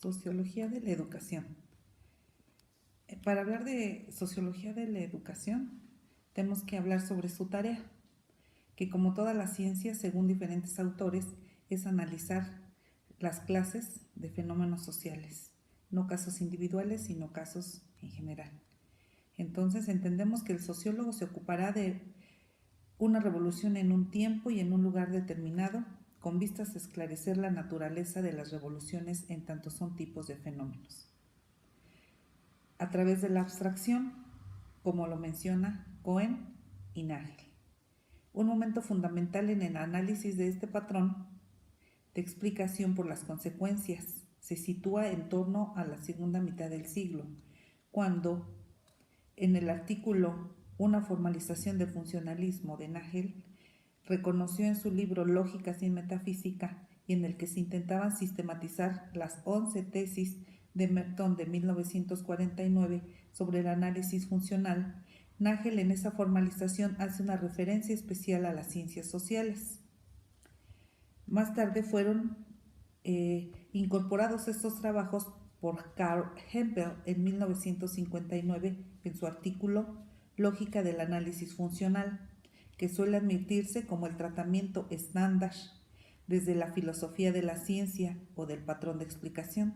Sociología de la educación. Para hablar de sociología de la educación, tenemos que hablar sobre su tarea, que como toda la ciencia, según diferentes autores, es analizar las clases de fenómenos sociales, no casos individuales, sino casos en general. Entonces entendemos que el sociólogo se ocupará de una revolución en un tiempo y en un lugar determinado, con vistas a esclarecer la naturaleza de las revoluciones en tanto son tipos de fenómenos. A través de la abstracción, como lo menciona Cohen y Nagel. Un momento fundamental en el análisis de este patrón de explicación por las consecuencias se sitúa en torno a la segunda mitad del siglo, cuando en el artículo Una formalización del funcionalismo de Nagel reconoció en su libro Lógica sin metafísica, y en el que se intentaban sistematizar las 11 tesis de Merton de 1949 sobre el análisis funcional, Nagel en esa formalización hace una referencia especial a las ciencias sociales. Más tarde fueron incorporados estos trabajos por Carl Hempel en 1959 en su artículo Lógica del análisis funcional, que suele admitirse como el tratamiento estándar desde la filosofía de la ciencia o del patrón de explicación.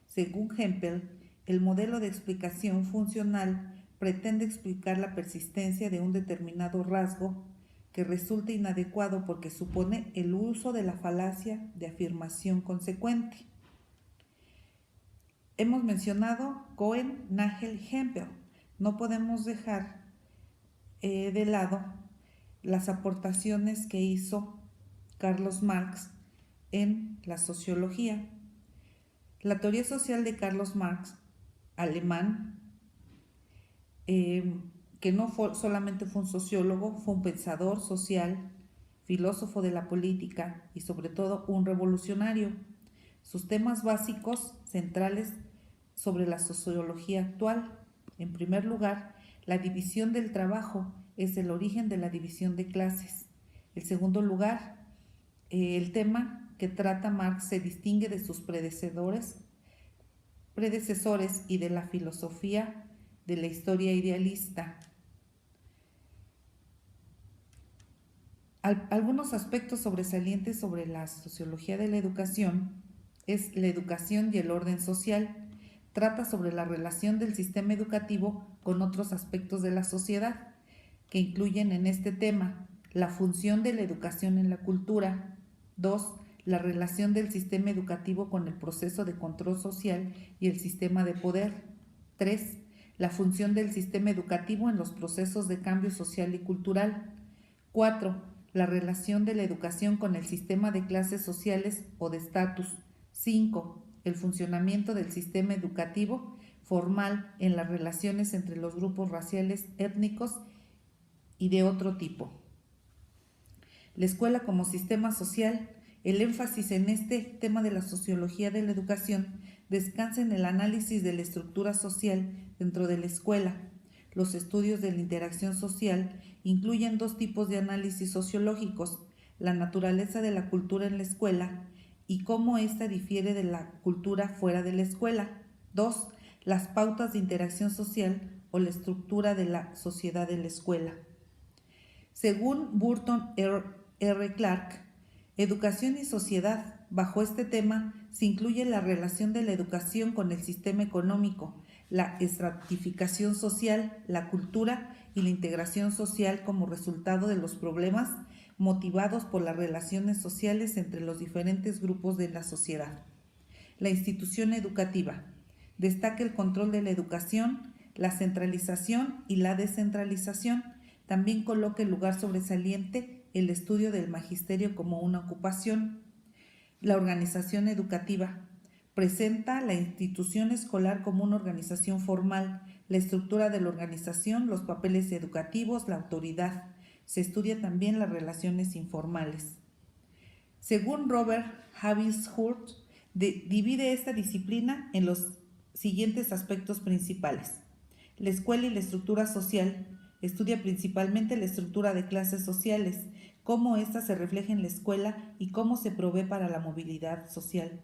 Según Hempel, el modelo de explicación funcional pretende explicar la persistencia de un determinado rasgo que resulta inadecuado porque supone el uso de la falacia de afirmación consecuente. Hemos mencionado Cohen, Nagel y Hempel. No podemos dejar de lado las aportaciones que hizo Carlos Marx en la sociología. La teoría social de Carlos Marx, alemán, que no solamente fue un sociólogo, fue un pensador social, filósofo de la política y sobre todo un revolucionario. Sus temas básicos centrales sobre la sociología actual: en primer lugar, la división del trabajo es el origen de la división de clases. En segundo lugar, el tema que trata Marx se distingue de sus predecesores y de la filosofía de la historia idealista. Algunos aspectos sobresalientes sobre la sociología de la educación es la educación y el orden social. Trata sobre la relación del sistema educativo con otros aspectos de la sociedad, que incluyen en este tema la función de la educación en la cultura. 2. La relación del sistema educativo con el proceso de control social y el sistema de poder. 3. La función del sistema educativo en los procesos de cambio social y cultural. 4. La relación de la educación con el sistema de clases sociales o de estatus. 5. El funcionamiento del sistema educativo formal en las relaciones entre los grupos raciales, étnicos y de otro tipo. La escuela como sistema social. El énfasis en este tema de la sociología de la educación descansa en el análisis de la estructura social dentro de la escuela. Los estudios de la interacción social incluyen dos tipos de análisis sociológicos: la naturaleza de la cultura en la escuela y cómo ésta difiere de la cultura fuera de la escuela. 2. Las pautas de interacción social o la estructura de la sociedad de la escuela. Según Burton R. Clark, Educación y sociedad. Bajo este tema se incluye la relación de la educación con el sistema económico, la estratificación social, la cultura y la integración social como resultado de los problemas motivados por las relaciones sociales entre los diferentes grupos de la sociedad. La institución educativa. Destaca el control de la educación, la centralización y la descentralización. También coloca en lugar sobresaliente el estudio del magisterio como una ocupación. La organización educativa. Presenta la institución escolar como una organización formal, la estructura de la organización, los papeles educativos, la autoridad. Se estudia también las relaciones informales. Según Robert Havis-Hurt, divide esta disciplina en los siguientes aspectos principales. La escuela y la estructura social. Estudia principalmente la estructura de clases sociales, cómo ésta se refleja en la escuela y cómo se provee para la movilidad social.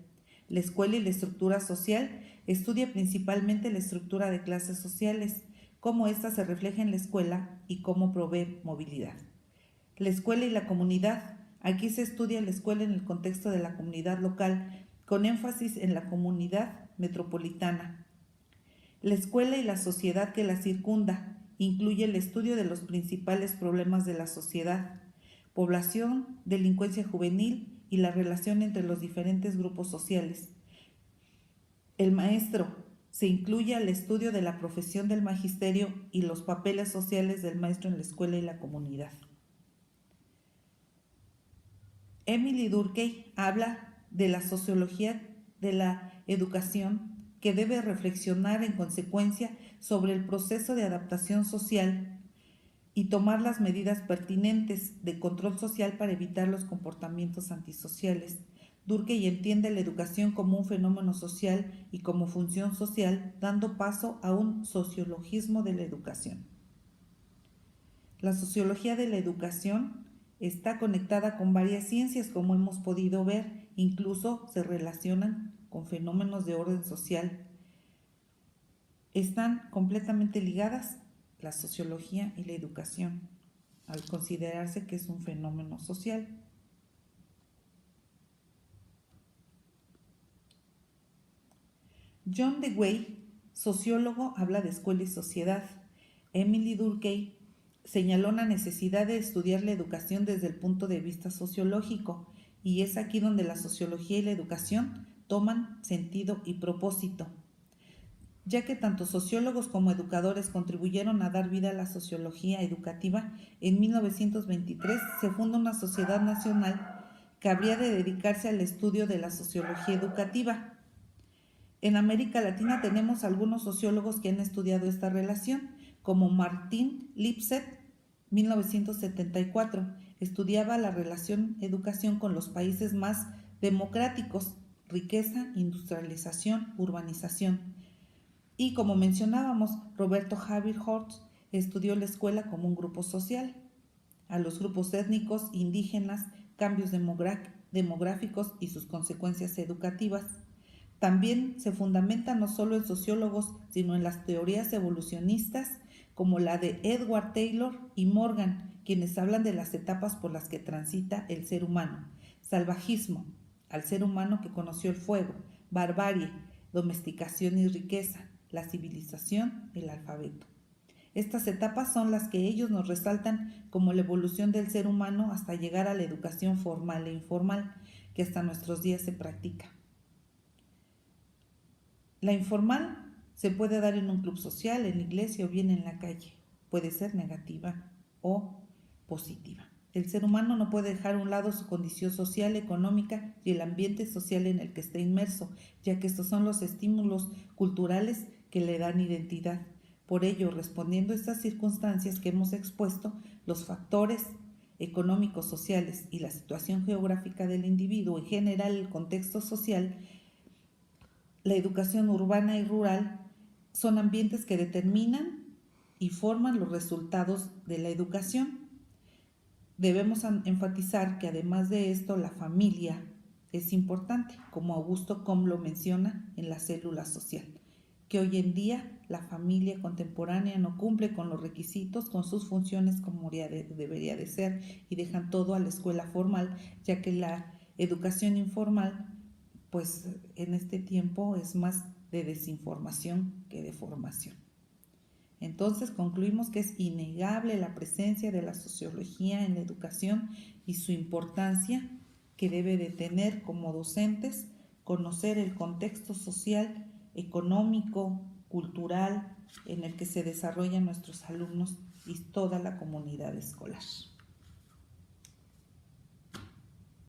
La escuela y la estructura social estudia principalmente la estructura de clases sociales, cómo ésta se refleja en la escuela y cómo provee movilidad. La escuela y la comunidad. Aquí se estudia la escuela en el contexto de la comunidad local, con énfasis en la comunidad metropolitana. La escuela y la sociedad que la circunda. Incluye el estudio de los principales problemas de la sociedad: población, delincuencia juvenil y la relación entre los diferentes grupos sociales. El maestro. Se incluye al estudio de la profesión del magisterio y los papeles sociales del maestro en la escuela y la comunidad. Emily Durkheim habla de la sociología de la educación, que debe reflexionar en consecuencia sobre el proceso de adaptación social y tomar las medidas pertinentes de control social para evitar los comportamientos antisociales. Durkheim entiende la educación como un fenómeno social y como función social, dando paso a un sociologismo de la educación. La sociología de la educación está conectada con varias ciencias, como hemos podido ver, incluso se relacionan con fenómenos de orden social. Están completamente ligadas la sociología y la educación, al considerarse que es un fenómeno social. John Dewey, sociólogo, habla de escuela y sociedad. Emily Durkheim señaló la necesidad de estudiar la educación desde el punto de vista sociológico, y es aquí donde la sociología y la educación toman sentido y propósito, ya que tanto sociólogos como educadores contribuyeron a dar vida a la sociología educativa. En 1923 se funda una sociedad nacional que habría de dedicarse al estudio de la sociología educativa. En América Latina tenemos algunos sociólogos que han estudiado esta relación, como Martin Lipset, 1974, estudiaba la relación educación con los países más democráticos: riqueza, industrialización, urbanización. Y como mencionábamos, Roberto Javier Horst estudió la escuela como un grupo social, a los grupos étnicos, indígenas, cambios demográficos y sus consecuencias educativas. También se fundamenta no solo en sociólogos, sino en las teorías evolucionistas, como la de Edward Taylor y Morgan, quienes hablan de las etapas por las que transita el ser humano: salvajismo, al ser humano que conoció el fuego; barbarie, domesticación y riqueza; la civilización, el alfabeto. Estas etapas son las que ellos nos resaltan como la evolución del ser humano hasta llegar a la educación formal e informal, que hasta nuestros días se practica. La informal se puede dar en un club social, en la iglesia o bien en la calle. Puede ser negativa o positiva. El ser humano no puede dejar a un lado su condición social, económica y el ambiente social en el que está inmerso, ya que estos son los estímulos culturales que le dan identidad. Por ello, respondiendo a estas circunstancias que hemos expuesto, los factores económicos, sociales y la situación geográfica del individuo, en general el contexto social, la educación urbana y rural, son ambientes que determinan y forman los resultados de la educación. Debemos enfatizar que además de esto, la familia es importante, como Augusto Comte lo menciona en La célula social, que hoy en día la familia contemporánea no cumple con los requisitos, con sus funciones como debería de ser, y dejan todo a la escuela formal, ya que la educación informal, pues en este tiempo es más de desinformación que de formación. Entonces concluimos que es innegable la presencia de la sociología en la educación y su importancia que debe de tener como docentes: conocer el contexto social, económico, cultural en el que se desarrollan nuestros alumnos y toda la comunidad escolar.